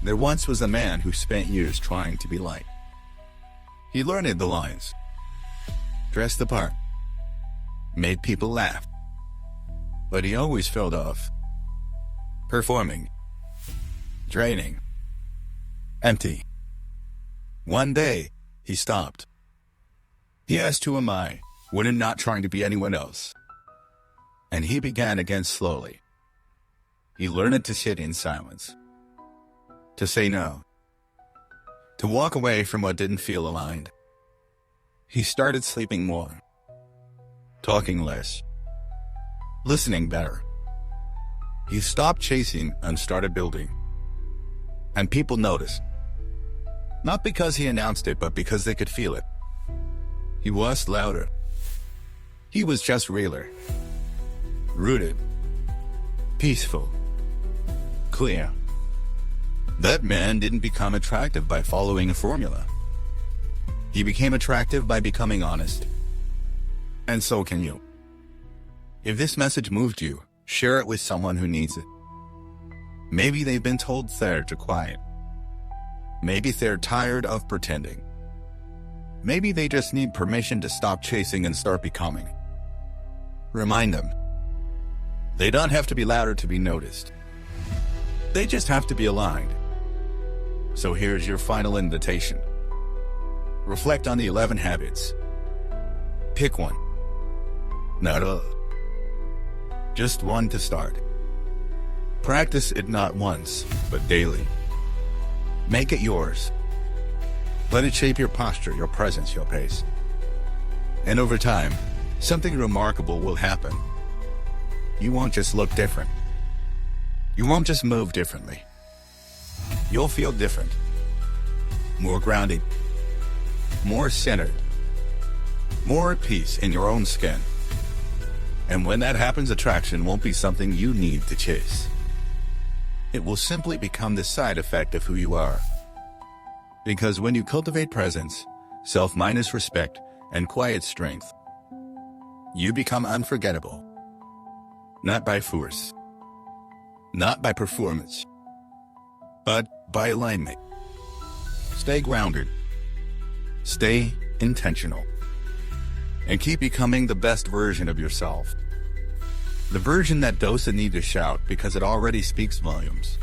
There once was a man who spent years trying to be liked. He learned the lines, dressed the part, made people laugh. But he always felt off. Performing, draining, empty. One day, he stopped. He asked, "Who am I?" when I'm not trying to be anyone else. And he began again slowly. He learned to sit in silence, to say no, to walk away from what didn't feel aligned. He started sleeping more, talking less, listening better. He stopped chasing and started building. And people noticed. Not because he announced it, but because they could feel it. He was louder. He was just realer. Rooted. Peaceful. Clear. That man didn't become attractive by following a formula. He became attractive by becoming honest. And so can you. If this message moved you, share it with someone who needs it. Maybe they've been told they're too quiet. Maybe they're tired of pretending. Maybe they just need permission to stop chasing and start becoming. Remind them. They don't have to be louder to be noticed. They just have to be aligned. So here's your final invitation. Reflect on the 11 habits. Pick one. Not all. Just one to start. Practice it not once, but daily. Make it yours. Let it shape your posture, your presence, your pace. And over time, something remarkable will happen. You won't just look different. You won't just move differently. You'll feel different. More grounded. More centered. More at peace in your own skin. And when that happens, attraction won't be something you need to chase. It will simply become the side effect of who you are. Because when you cultivate presence, self-minus respect, and quiet strength, you become unforgettable. Not by force. Not by performance. But by alignment. Stay grounded. Stay intentional. And keep becoming the best version of yourself. The version that doesn't need to shout because it already speaks volumes.